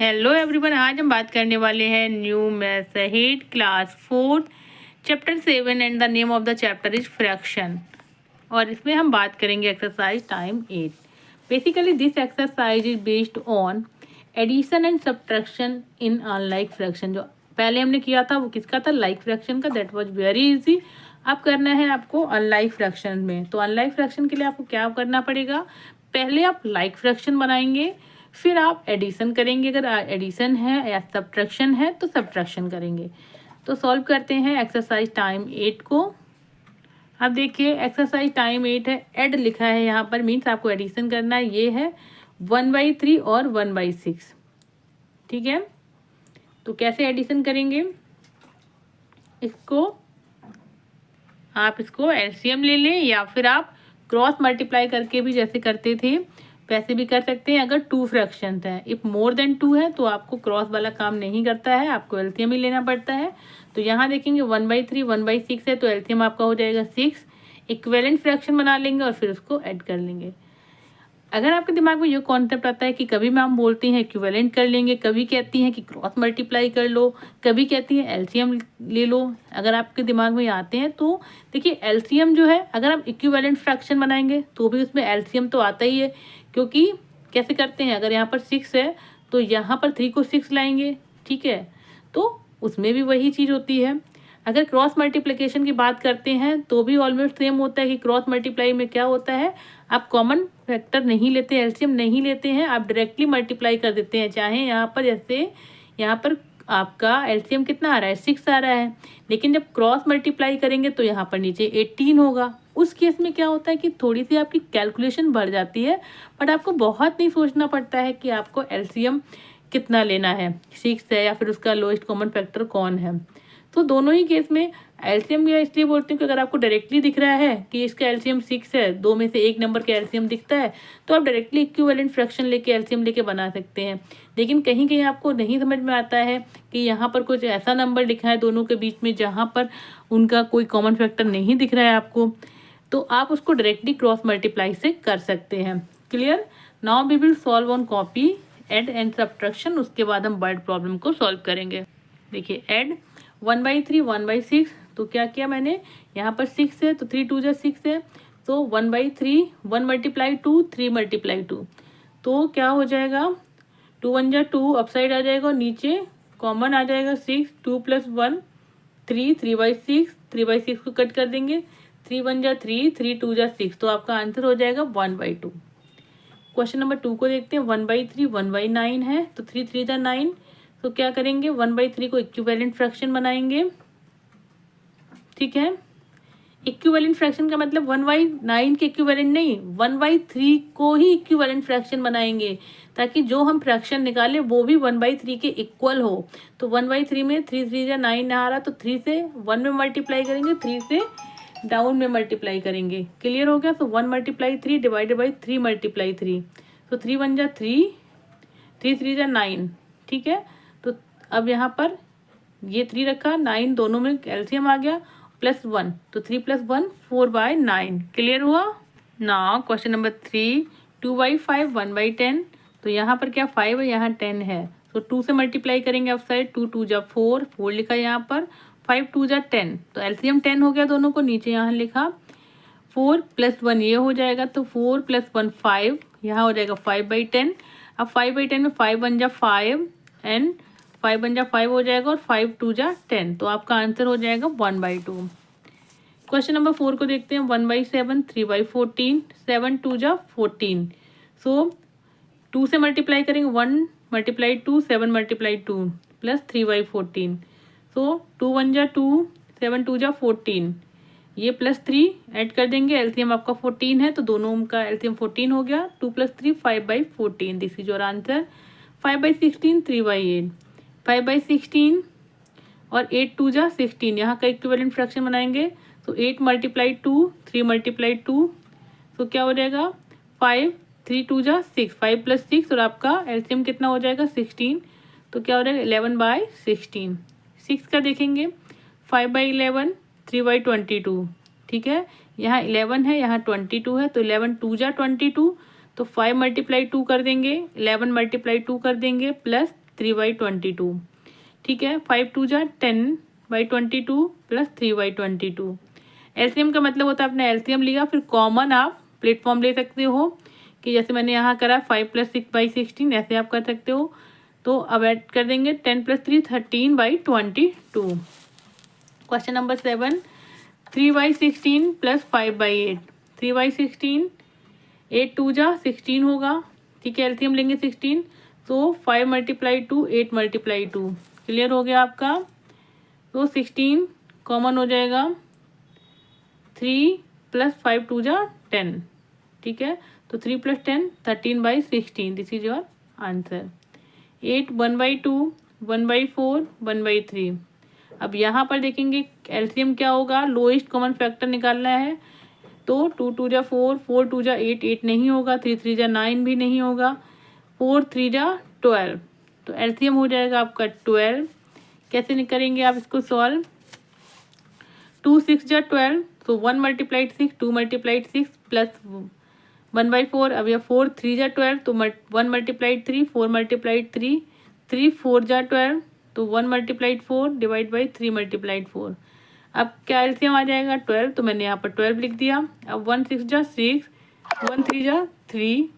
Hello everyone, आज हम बात करने वाले हैं new maths ahead class 4 chapter 7 and the name of the chapter is fraction. और इसमें हम बात करेंगे exercise time 8। Basically this exercise is based on addition and subtraction in unlike fraction. जो पहले हमने किया था वो किसका था, लाइक फ्रैक्शन का। That was very easy. अब करना है आपको अनलाइक फ्रैक्शन में। तो अनलाइक फ्रैक्शन के लिए आपको क्या करना पड़ेगा, पहले आप लाइक फ्रैक्शन बनाएंगे, फिर आप एडिशन करेंगे, अगर एडिशन है या सब्ट्रैक्शन है तो सब्ट्रैक्शन करेंगे। तो सॉल्व करते हैं एक्सरसाइज टाइम 8 को। अब देखिए एक्सरसाइज टाइम 8 है, एड लिखा है यहाँ पर, मीन्स आपको एडिशन करना है। ये है 1/3 और 1/6, ठीक है। तो कैसे एडिशन करेंगे, इसको एलसीएम ले लें या फिर आप क्रॉस मल्टीप्लाई करके भी जैसे करते थे वैसे भी कर सकते हैं। अगर 2 फ्रैक्शन है, इफ मोर देन 2 है तो आपको क्रॉस वाला काम नहीं करता है, आपको एलसीएम ही लेना पड़ता है। तो यहाँ देखेंगे 1/3 1/6 है तो एलसीएम आपका हो जाएगा 6। इक्विवेलेंट फ्रैक्शन बना लेंगे और फिर उसको ऐड कर लेंगे। अगर आपके दिमाग में ये कॉन्सेप्ट आता है कि कभी मैम बोलती हैं इक्विवेलेंट कर लेंगे, कभी कहती हैं कि क्रॉस मल्टीप्लाई कर लो, कभी कहती हैं एलसीएम ले लो, अगर आपके दिमाग में आते हैं तो देखिए एलसीएम जो है, अगर आप इक्विवेलेंट फ्रैक्शन बनाएंगे तो भी उसमें एलसीएम तो आता ही है। क्योंकि कैसे करते हैं, अगर यहाँ पर 6 है तो यहाँ पर 3 को 6 लाएंगे, ठीक है, तो उसमें भी वही चीज़ होती है। अगर क्रॉस मल्टीप्लिकेशन की बात करते हैं तो भी ऑलमोस्ट सेम होता है कि क्रॉस मल्टीप्लाई में क्या होता है, आप कॉमन फैक्टर नहीं लेते, एलसीएम नहीं लेते हैं, आप डायरेक्टली मल्टीप्लाई कर देते हैं। चाहे यहाँ पर जैसे यहाँ पर आपका एलसीएम कितना आ रहा है, 6 आ रहा है, लेकिन जब क्रॉस मल्टीप्लाई करेंगे तो यहाँ पर नीचे 18 होगा। उस केस में क्या होता है कि थोड़ी सी आपकी कैलकुलेशन बढ़ जाती है, बट आपको बहुत नहीं सोचना पड़ता है कि आपको एलसीएम कितना लेना है, 6 है या फिर उसका लोएस्ट कॉमन फैक्टर कौन है। तो दोनों ही केस में एलसीएम या इसलिए बोलते हैं कि अगर आपको डायरेक्टली दिख रहा है कि इसका एलसीएम 6 है, दो में से एक नंबर का एलसीएम दिखता है, तो आप डायरेक्टली इक्विवेलेंट फ्रैक्शन लेके एलसीएम लेके बना सकते हैं। लेकिन कहीं कहीं आपको नहीं समझ में आता है कि यहाँ पर कुछ ऐसा नंबर लिखा है दोनों के बीच में जहाँ पर उनका कोई कॉमन फैक्टर नहीं दिख रहा है आपको, तो आप उसको डायरेक्टली क्रॉस मल्टीप्लाई से कर सकते हैं। Clear. Now we will solve on copy add and subtraction, उसके बाद हम वर्ड प्रॉब्लम को सॉल्व करेंगे। देखिए एड 1/3 1/6, तो क्या किया मैंने, यहाँ पर 6 है तो 3 2 जा 6 है, तो 1/3 1 × 2 3 × 2, तो क्या हो जाएगा 2 1 जा 2, अपसाइड आ जाएगा और नीचे कॉमन आ जाएगा 6, 2 + 1 3 3/6, 3/6 को कट कर देंगे, 3 1 जा 3 3 2 जा 6, तो आपका आंसर हो जाएगा 1/2। क्वेश्चन नंबर 2 को देखते हैं। 1/3 1/9 है तो 3 3 जा 9, तो क्या करेंगे 1/3 को इक्विवेलेंट फ्रैक्शन बनाएंगे, ठीक है। इक्विवेलेंट फ्रैक्शन का मतलब 1/9 के इक्विवेलेंट नहीं, 1/3 को ही इक्विवेलेंट फ्रैक्शन बनाएंगे, ताकि जो हम फ्रैक्शन निकालें वो भी 1/3 के इक्वल हो। तो 1/3 में 3 3 जा 9 आ रहा, तो 3 से 1 में मल्टीप्लाई करेंगे, 3 से डाउन में मल्टीप्लाई करेंगे। क्लियर हो गया। तो 1 × 3 डिवाइडेड बाई 3 × 3, तो 3 1 जा 3 3 3 जा 9, ठीक है। तो अब यहाँ पर ये 3 रखा, 9 दोनों में एलसीएम आ गया, +1, तो 3 + 1 4/9। क्लियर हुआ। नाउ क्वेश्चन नंबर 3 2/5 1/10, तो यहाँ पर क्या 5 है, यहाँ 10 है, तो 2 से मल्टीप्लाई करेंगे अप साइड, 2 2 जा 4 4 लिखा यहाँ पर, 5 2 जा 10, तो एलसीएम 10 हो गया दोनों को, नीचे यहाँ लिखा 4 + 1 ये हो जाएगा, तो 4 + 1 5, यहाँ हो जाएगा 5/10। अब 5/10 में 5 1 जा 5 एंड 5 1 जा 5 हो जाएगा और 5 2 जा 10, तो आपका आंसर हो जाएगा 1/2। क्वेश्चन नंबर 4 को देखते हैं। 1/7 3/14, 7 2 जा 14, सो 2 से मल्टीप्लाई करेंगे, 1 × 2 7 × 2 प्लस 3/14, सो 2 1 जा 2 7 2 जा 14, ये +3 ऐड कर देंगे, एलसीएम आपका 14 है तो दोनों का एलसीएम 14 हो गया, 2 + 3 5/14, दिस इज योर आंसर। 5/16 3/8, 5/16 और 8 2 जा 16, यहाँ का इक्विवेलेंट फ्रैक्शन बनाएंगे, तो 8 × 2 3 × 2, तो क्या हो जाएगा 5 3 2 जा 6, 5 + 6 और आपका एलसीएम कितना हो जाएगा 16, तो क्या हो जाएगा 11/16। 6 का देखेंगे 5/11 3/22, ठीक है, यहाँ 11 है यहाँ 22 है, तो 11 2 जा 22, तो 5 × 2 कर देंगे, 11 × 2 कर देंगे प्लस 3/22, ठीक है। 5 2 जा 10/22 प्लस 3/22। एलसीएम का मतलब होता है आपने एलसीएम लिया, फिर कॉमन आप प्लेटफॉर्म ले सकते हो कि जैसे मैंने यहाँ करा 5 + 6/16, ऐसे आप कर सकते हो। तो अब ऐड कर देंगे 10 + 3 13/22। क्वेश्चन नंबर 7, 3/16 प्लस 5/8, 3/16, 8 2 जा 16 होगा, ठीक है। एलसीएम लेंगे 16, तो 5 × 2 8 × 2, क्लियर हो गया आपका। तो 16 कॉमन हो जाएगा, 3 + 5 2 जा 10, ठीक है। तो 3 + 10 13/16, दिस इज योर आंसर। 8 1/2, 1/4, 1/3। अब यहाँ पर देखेंगे एलसीएम क्या होगा, लोएस्ट कॉमन फैक्टर निकालना है। तो 2 2 जा 4, 4 2 जा 8, 8 नहीं होगा, 3 3 जा 9 भी नहीं होगा, 4 3 जा 12। तो एलसीएम हो जाएगा आपका 12। कैसे करेंगे आप इसको सॉल्व, 2 6 जा 12, तो 1 × 6 2 × 6 प्लस 1/4। अब यह 4 3 जा 12, तो 1 × 3 4 × 3 3 4 जा 12, तो 1 × 4 डिवाइड बाई 3 × 4। अब क्या एलसीएम आ जाएगा 12, तो मैंने यहाँ पर 12 लिख दिया। अब 1 6 जा 6, 1 3 जा 3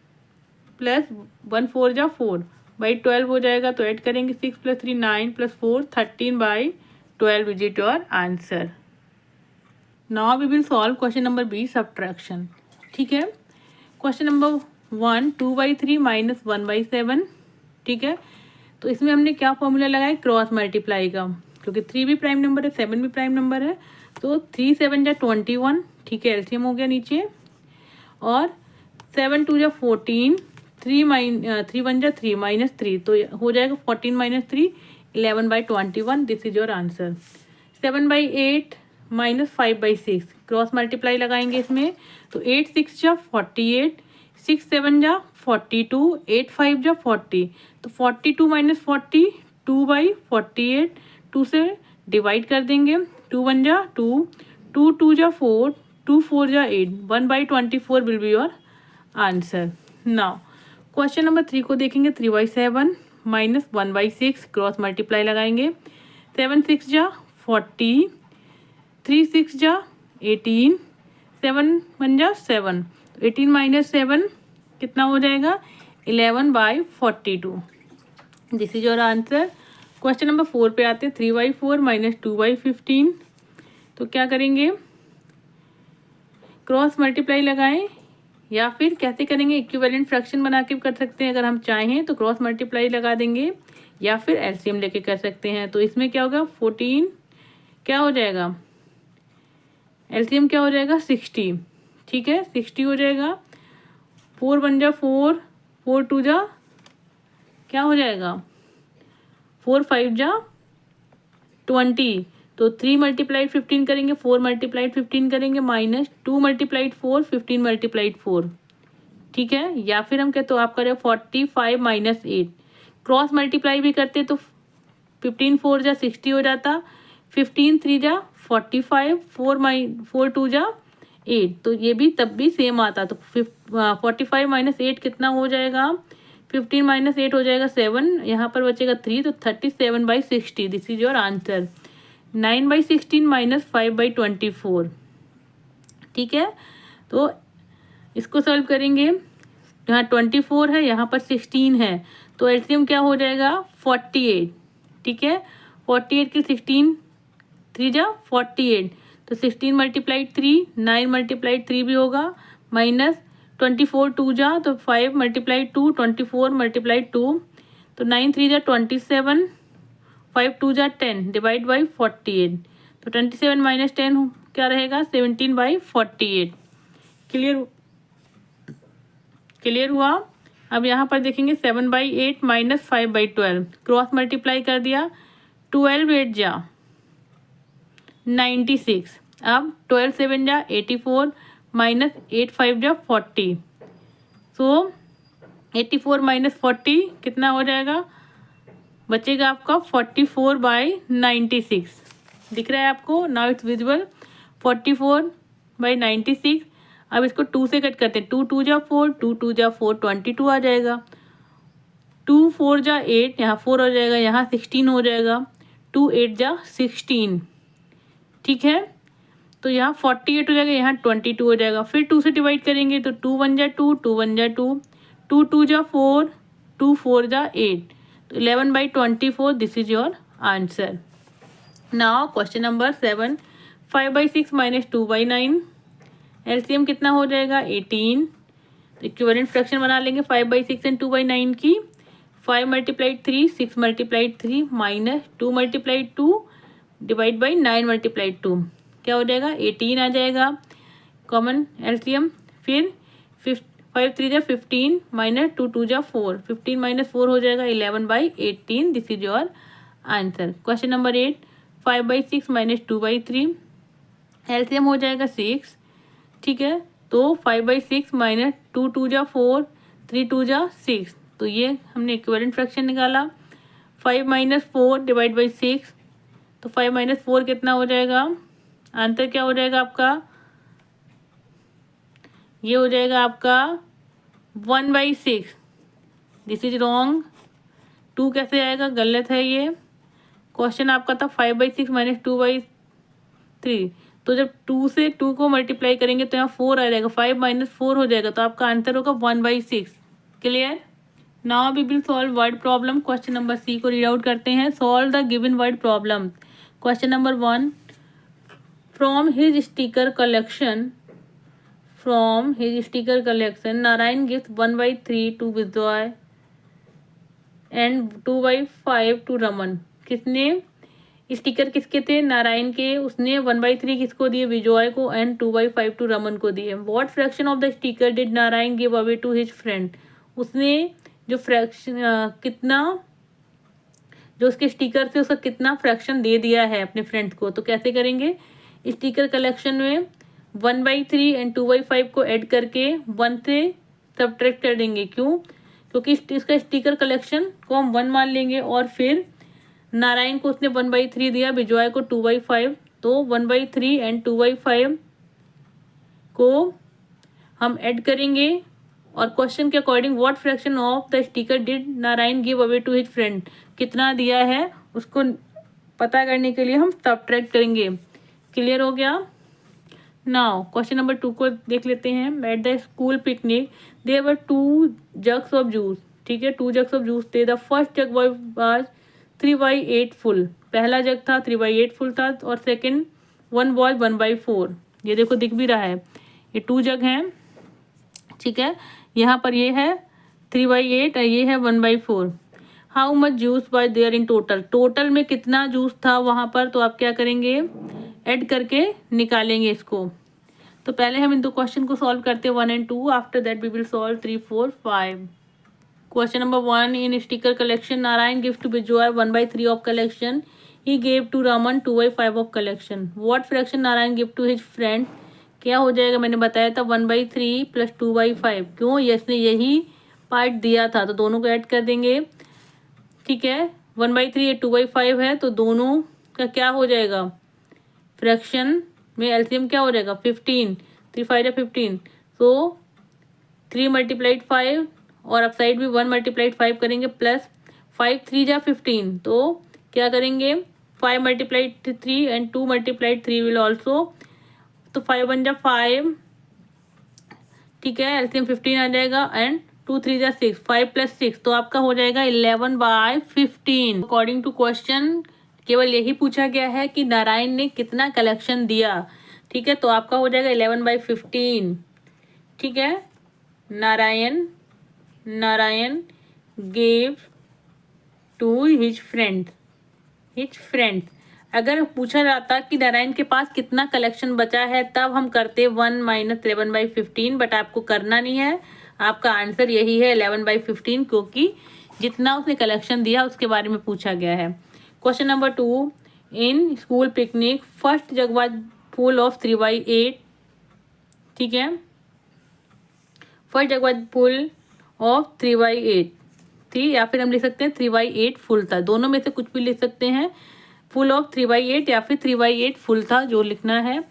प्लस 1 4 जा 4/12 हो जाएगा। तो ऐड करेंगे 6 + 3 9 + 4 13/12 is it your answer. Now we will solve question number B, subtraction, ठीक है। क्वेश्चन नंबर 1, 2/3 - 1/7, ठीक है। तो इसमें हमने क्या फॉर्मूला लगाया, क्रॉस मल्टीप्लाई का, क्योंकि 3 भी प्राइम नंबर है, 7 भी प्राइम नंबर है। तो 3 7 जा 21, ठीक है, एलसीएम हो गया नीचे। और 7 2 जा 14, 3 1 जा 3 -3, तो हो जाएगा 14 - 3 11/21, this is your answer. 7/8 - 5/6, cross multiply लगाएंगे इसमें। तो 8 6 जा 48, 6 7 जा 42, 8 5 जा 40, तो 42 - 40 2/48, 2 से डिवाइड कर देंगे, 2 1 जा 2, 2 2 जा 4, 2 4 जा 8, 1/24 will be your answer. Now question number 3 को देखेंगे, 3/7 - 1/6, क्रॉस मल्टीप्लाई लगाएंगे। 7 6 जा 40, 3 6 जा 18, 7 1 जा 7, 18 - 7 कितना हो जाएगा 11/42, this is your answer. Question number 4 पे आते हैं, 3/4 - 2/15। तो क्या करेंगे, क्रॉस मल्टीप्लाई लगाएं, या फिर कैसे करेंगे, इक्विवेलेंट फ्रैक्शन बना के कर सकते हैं। अगर हम चाहें तो क्रॉस मल्टीप्लाई लगा देंगे, या फिर एलसीएम लेके कर सकते हैं। तो इसमें क्या होगा, 14 क्या हो जाएगा, एलसीएम क्या हो जाएगा 60, ठीक है, 60 हो जाएगा। 4 1 जा 4, 4 2 जा क्या हो जाएगा, 4 5 जा 20, तो 3 × 15 करेंगे, 4 × 15 करेंगे, -2 × 4 15 × 4, ठीक है। या फिर हम कहते, तो आप करें 45 - 8, क्रॉस मल्टीप्लाई भी करते तो 15 4 जा 60 हो जाता, 15 3 जा 45, 4 2 जा 8, तो ये भी तब भी सेम आता। तो 45 - 8 कितना हो जाएगा, 15 - 8 हो जाएगा 7, यहाँ पर बचेगा 3, तो 37/60, दिस इज योर आंसर। 9/16 - 5/24, ठीक है। तो इसको सॉल्व करेंगे, यहाँ 24 है, यहाँ पर 16 है, तो एलसीएम क्या हो जाएगा 48, ठीक है। 48 के 16 3 जा 48, तो 16 × 3 9 × 3 भी होगा, -24 2 जा, तो 5 × 2 24 × 2, तो 9 3 जा 27, 5 2 जा 10 डिवाइड बाई 48, तो 27 - 10 क्या रहेगा 17/48, क्लियर हुआ। अब यहाँ पर देखेंगे 7/8 - 5/12, क्रॉस मल्टीप्लाई कर दिया, 12 8 जा 96, अब 12 7 जा 84, -8 5 जा 40, सो 84 - 40 कितना हो जाएगा, बचेगा आपका 44/96, दिख रहा है आपको, नाउ इट्स विजिबल, 44/96। अब इसको 2 से कट करते हैं, 2 2 जा 4, 2 2 जा 4, 22 आ जाएगा। 2 4 जा 8, यहाँ 4 हो जाएगा, यहाँ 16 हो जाएगा, 2 8 जा 16, ठीक है। तो यहाँ 48 हो जाएगा, यहाँ 22 हो जाएगा। फिर 2 से डिवाइड करेंगे तो 2 1 जा 2, 2 1 जा 2, 2 2 जा 4, 2 4 जा 8, तो 11/24 this is your answer. Now question number 7, 5/6 - 2/9, LCM कितना हो जाएगा 18। तो इक्विवेलेंट फ्रैक्शन बना लेंगे 5/6 एंड 2/9 की। 5 × 3 6 × 3 माइनस 2 × 2 डिवाइड बाई 9 × 2 क्या हो जाएगा 18 आ जाएगा कॉमन एलसीएम। फिर 5 3 जा 15 माइनस 2 2 जा 4, 15 - 4 हो जाएगा 11/18 this is your answer. Question number 8, 5/6 - 2/3, LCM हो जाएगा 6, ठीक है। तो 5/6 माइनस 2 2 जा 4, 3 2 जा 6, तो ये हमने इक्विवेलेंट फ्रैक्शन निकाला। 5 - 4 डिवाइड बाई 6, तो 5 - 4 कितना हो जाएगा, आंसर क्या हो जाएगा आपका, ये हो जाएगा आपका 1/6, दिस इज रॉन्ग। 2 कैसे आएगा, गलत है ये। क्वेश्चन आपका था 5/6 - 2/3, तो जब 2 से 2 को मल्टीप्लाई करेंगे तो यहाँ 4 आ जाएगा, 5 - 4 हो जाएगा, तो आपका आंसर होगा 1/6। Clear. Now we will solve word problem. Question number C को रीड आउट करते हैं। Solve the given word problem. Question number 1, from his sticker collection Narayan gives 1/3 to Vijay and 2/5 to Raman. किसने स्टिकर किसके थे, नारायण के, उसने 1/3 किसको दिए, विजय को, एंड 2/5 टू रमन को दिए। What fraction of the sticker did Narayan give away to his friend. उसने जो फ्रैक्शन कितना, जो उसके स्टिकर से उसका कितना फ्रैक्शन दे दिया है अपने फ्रेंड्स को। तो कैसे करेंगे, स्टिकर कलेक्शन में 1/3 एंड 2/5 को ऐड करके 1 से सब्ट्रैक्ट कर देंगे। क्यों, क्योंकि इसका स्टिकर कलेक्शन को हम 1 मान लेंगे, और फिर नारायण को उसने 1/3 दिया, विजय को 2/5, तो 1/3 एंड 2/5 को हम ऐड करेंगे। और क्वेश्चन के according what fraction of the sticker did Narayan give away to his friend, कितना दिया है उसको पता करने के लिए हम सब्ट्रैक्ट करेंगे। क्लियर हो गया। नाउ क्वेश्चन नंबर 2 को देख लेते हैं। At the school picnic there were 2 jugs of juice, ठीक है, 2 जग्स ऑफ जूस थे। The first jug was 3/8 full, पहला जग था 3/8 फुल था, और सेकंड 1 वाज 1/4। ये देखो दिख भी रहा है, ये 2 जग हैं, ठीक है। यहाँ पर ये है 3/8 और ये है 1/4। How much juice was there in total, total में कितना जूस था वहाँ पर, तो आप क्या करेंगे, ऐड करके निकालेंगे इसको। तो पहले हम इन दो क्वेश्चन को सॉल्व करते हैं 1 and 2, after that we will solve 3 4 5। Question number 1, in sticker collection Narayan gives to Vijay 1/3 of collection, he gave to Raman 2/5 of collection. What fraction Narayan give to his friend, क्या हो जाएगा, मैंने बताया था 1/3 प्लस 2/5। क्यों, इसने यही पार्ट दिया था, तो दोनों को ऐड कर देंगे, ठीक है। 1/3 2/5 है, तो दोनों का क्या हो जाएगा, फ्रैक्शन में एलसीएम क्या हो जाएगा 15, 3 5 जा 15, तो 3 × 5 और अप साइड भी 1 × 5 करेंगे, प्लस 5 3 जा 15, तो क्या करेंगे 5 × 3 एंड 2 × 3 विल ऑल्सो, तो 5 1 जा 5, ठीक है, एलसीएम 15 आ जाएगा, एंड 2 3 जा 6, 5 + 6, तो आपका हो जाएगा 11/15। अकॉर्डिंग टू क्वेश्चन केवल यही पूछा गया है कि नारायण ने कितना कलेक्शन दिया, ठीक है, तो आपका हो जाएगा 11/15, ठीक है। Narayan gave to his friends. अगर पूछा जाता कि नारायण के पास कितना कलेक्शन बचा है, तब हम करते 1 - 11/15, बट आपको करना नहीं है, आपका आंसर यही है 11/15, क्योंकि जितना उसने कलेक्शन दिया उसके बारे में पूछा गया है। Question number 2, in school picnic first jug was full of 3/8, ठीक है, first jug was full of 3/8 थी, या फिर हम लिख सकते हैं 3/8 फुल था, दोनों में से कुछ भी लिख सकते हैं, फुल ऑफ 3/8 या फिर 3/8 फुल था, जो लिखना है।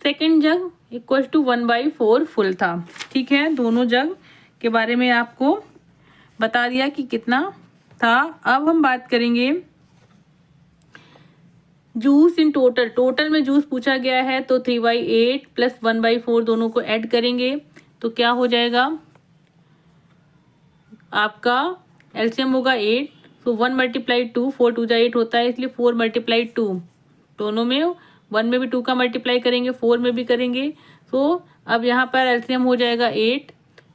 Second jug equal to 1/4 full था, ठीक है, दोनों जग के बारे में आपको बता दिया कि कितना था। अब हम बात करेंगे जूस इन टोटल। टोटल में जूस पूछा गया है तो 3/8 प्लस 1/4 दोनों को ऐड करेंगे तो क्या हो जाएगा आपका एलसीएम होगा 8। तो 1 × 2, 4 2 8 होता है, इसलिए 4 × 2 दोनों में, 1 में भी 2 का मल्टीप्लाई करेंगे, 4 में भी करेंगे। तो अब यहाँ पर एलसीएम हो जाएगा 8।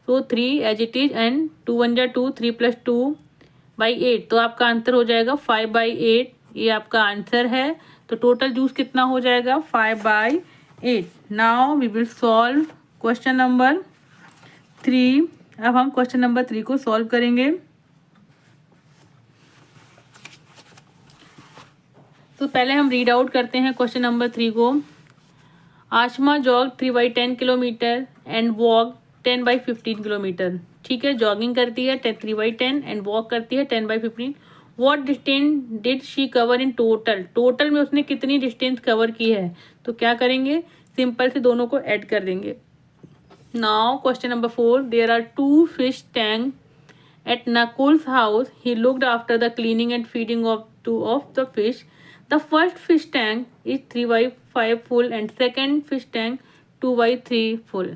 तो 3 एज इट इज एंड 2 1 जा 2, 3 + 2/8। तो आपका आंसर हो जाएगा 5/8। ये आपका आंसर है। तो टोटल जूस कितना हो जाएगा 5/8। Now we will solve question number 3। अब हम क्वेश्चन नंबर 3 को सॉल्व करेंगे। तो पहले हम रीड आउट करते हैं क्वेश्चन नंबर 3 को। Ashma jog 3/10 kilometre and walk 10/15 kilometre. ठीक है, जॉगिंग करती है 3/10 एंड वॉक करती है 10/15। What distance did she cover in total. Total में उसने कितनी डिस्टेंस कवर की है। तो क्या करेंगे, सिंपल से दोनों को ऐड कर देंगे। Now question number 4, there are 2 fish tank at Nakul's house. He looked after the cleaning and feeding of 2 of the fish. The first fish tank is 3/5 full and second fish tank 2/3 full.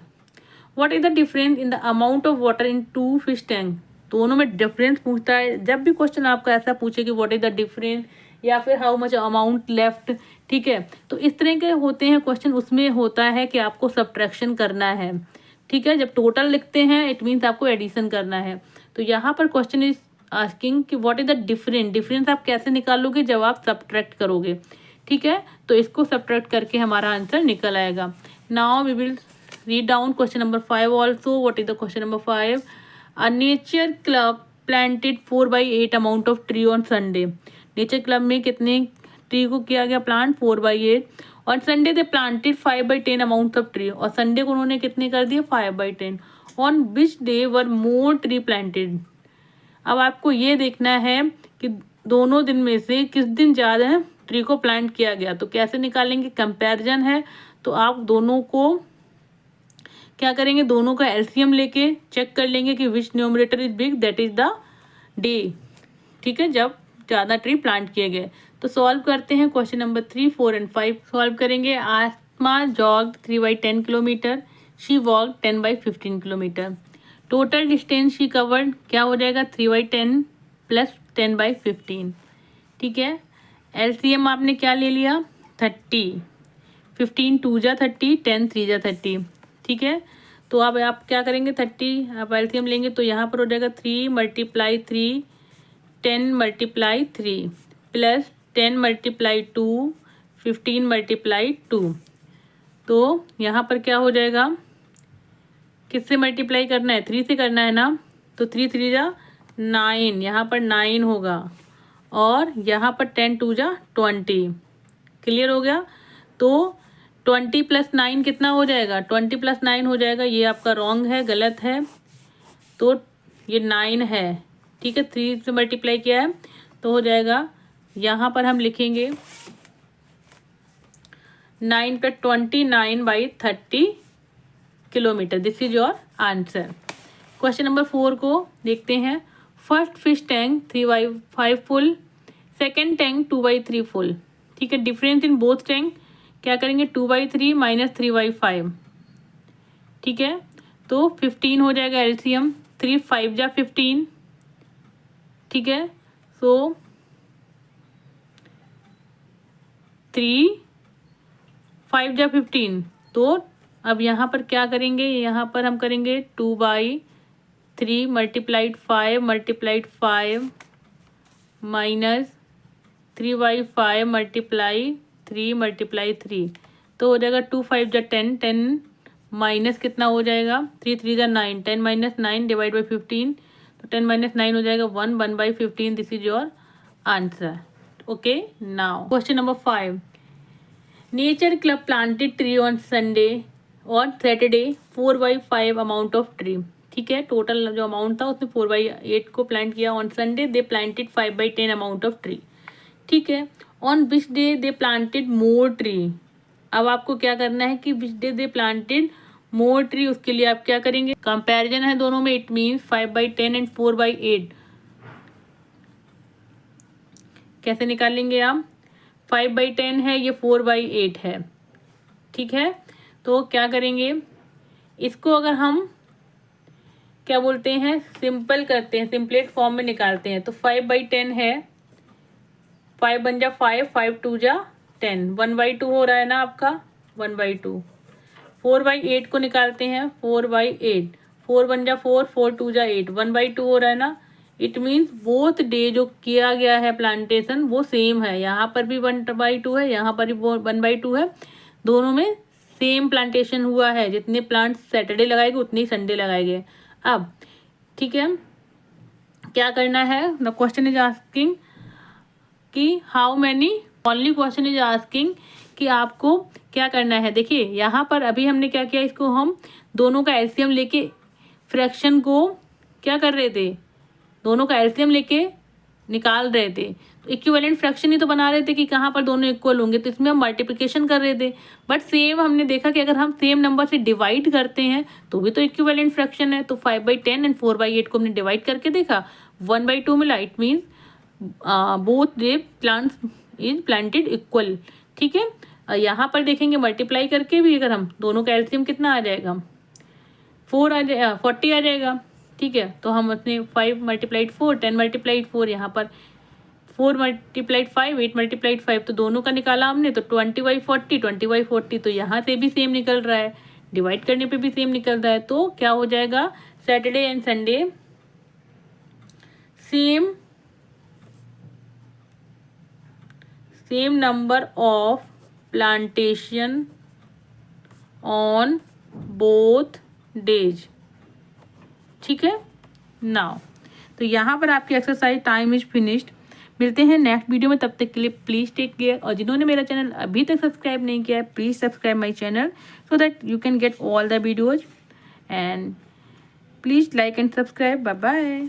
What is the difference in the amount of water in 2 fish tank? दोनों में difference पूछता है। जब भी question आपका ऐसा पूछे कि व्हाट इज द डिफरेंस या फिर हाउ मच अमाउंट लेफ्ट, ठीक है, तो इस तरह के होते हैं क्वेश्चन। उसमें होता है कि आपको सब्ट्रैक्शन करना है। ठीक है, जब टोटल लिखते हैं इट मीन्स आपको एडिशन करना है। तो यहाँ पर क्वेश्चन इज आस्किंग कि what is the difference. Difference आप कैसे निकालोगे, जब आप सब्ट्रैक्ट करोगे। ठीक है, तो इसको सब्ट्रैक्ट करके हमारा आंसर निकल आएगा। Now we will read down question number 5 also. What is the question number 5? A nature club planted 4/8 amount of tree on Sunday. Nature club में कितने ट्री को किया गया प्लांट, 4/8। और Sunday they planted 5/10 amount of tree. और Sunday को उन्होंने कितने कर दिए, 5/10। On which day were more tree planted. अब आपको ये देखना है कि दोनों दिन में से किस दिन ज़्यादा ट्री को प्लांट किया गया। तो कैसे निकालेंगे, कंपैरिजन है। तो आप दोनों को क्या करेंगे, दोनों का एलसीएम लेके चेक कर लेंगे कि which numerator is big, that is the day. ठीक है, जब ज़्यादा ट्री प्लांट किए गए। तो सॉल्व करते हैं क्वेश्चन नंबर 3, 4 एंड 5 सॉल्व करेंगे। Asma jog 3/10 kilometre, she walk 10/15 kilometre. Total distance she covered क्या हो जाएगा, 3/10 प्लस 10/15। ठीक है, एलसीएम आपने क्या ले लिया, 30। 15 2 जा 30, 10 3 जा 30। ठीक है, तो अब आप क्या करेंगे, 30 आप एलसीएम लेंगे तो यहाँ पर हो जाएगा 3 × 3 10 × 3 प्लस 10 × 2 15 × 2। तो यहाँ पर क्या हो जाएगा, किससे मल्टीप्लाई करना है, 3 से करना है ना। तो 3 3 जा 9, यहाँ पर 9 होगा। और यहाँ पर 10 2 जा 20। क्लियर हो गया। तो 20 + 9 कितना हो जाएगा, 20 + 9 हो जाएगा। ये आपका रॉन्ग है, गलत है। तो ये 9 है। ठीक है, 3 से मल्टीप्लाई किया है तो हो जाएगा, यहाँ पर हम लिखेंगे 9 + 29/30 kilometre. This is your answer. Question number 4 को देखते हैं। First fish tank 3/5 full, second tank 2/3 full. ठीक है, डिफरेंस इन बोथ टैंक क्या करेंगे, 2/3 - 3/5। ठीक है, तो 15 हो जाएगा एलसीएम। 3 5 जा 15। ठीक है, सो 3 5 जा 15। तो अब यहाँ पर क्या करेंगे, यहाँ पर हम करेंगे 2/3 × 5 × 5 माइनस 3/5 × 3 × 3। तो हो जाएगा 2 5 जा 10, 10 माइनस कितना हो जाएगा, 3 3 जा 9, 10 - 9 / 15। तो 10 - 9 हो जाएगा 1, 1/15। This is your answer. Okay, now question number 5। Nature club planted tree on Sunday और सैटरडे 4/5 अमाउंट ऑफ ट्री। ठीक है, टोटल जो अमाउंट था उसने 4/8 को प्लांट किया। On Sunday they planted 5/10 amount of tree. ठीक है, on which day they planted more tree. अब आपको क्या करना है कि which day they planted more tree, उसके लिए आप क्या करेंगे, कंपैरिजन है दोनों में, इट मीन्स 5/10 एंड 4/8। कैसे निकालेंगे आप, 5/10 है, ये 4/8 है, ठीक है। तो क्या करेंगे, इसको अगर हम क्या बोलते हैं, सिंपल करते हैं, सिंपलेट फॉर्म में निकालते हैं, तो 5/10 है, 5 बन जा 5, 5 2 जा 10, 1/2 हो रहा है ना आपका, 1/2। 4/8 को निकालते हैं, 4/8, 4 बन जा 4, 4 2 जा 8, 1/2 हो रहा है ना। इट मीन्स बोथ डे जो किया गया है प्लांटेशन वो सेम है, यहाँ पर भी 1/2 है, यहाँ पर भी 1/2 है, दोनों में सेम प्लांटेशन हुआ है। जितने प्लांट्स सैटरडे लगाए गए उतने ही संडे लगाए गए। अब ठीक है, क्या करना है, द क्वेश्चन इज आस्किंग कि how many, only question is asking कि आपको क्या करना है। देखिए यहाँ पर अभी हमने क्या किया, इसको हम दोनों का एलसीएम लेके फ्रैक्शन को क्या कर रहे थे, दोनों का एलसीएम लेके निकाल रहे थे। तो इक्विवेलेंट फ्रैक्शन ही तो बना रहे थे कि कहाँ पर दोनों इक्वल होंगे, तो इसमें हम मल्टीप्लिकेशन कर रहे थे। बट सेम हमने देखा कि अगर हम सेम नंबर से डिवाइड करते हैं तो भी तो इक्विवेलेंट फ्रैक्शन है। तो 5/10 एंड 4/8 को हमने डिवाइड करके देखा, 1/2 मिला, it means both they plants is planted equal, ठीक है। यहाँ पर देखेंगे मल्टीप्लाई करके भी, अगर हम दोनों का एलसीएम कितना आ जाएगा, 40 आ जाएगा, ठीक है। तो हम अपने 5 × 4, 10 × 4, यहाँ पर 4 × 5, 8 × 5, तो दोनों का निकाला हमने, तो 20/40, 20/40, तो यहाँ से भी सेम निकल रहा है, डिवाइड करने पे भी सेम निकल रहा है। तो क्या हो जाएगा, Saturday and Sunday same number of plantation on both days, ठीक है। नाउ तो यहाँ पर आपकी एक्सरसाइज टाइम इज फिनिश्ड। मिलते हैं नेक्स्ट वीडियो में, तब तक के लिए प्लीज़ टेक केयर। और जिन्होंने मेरा चैनल अभी तक सब्सक्राइब नहीं किया है, please subscribe my channel so that you can get all the videos, and please like and subscribe. Bye bye.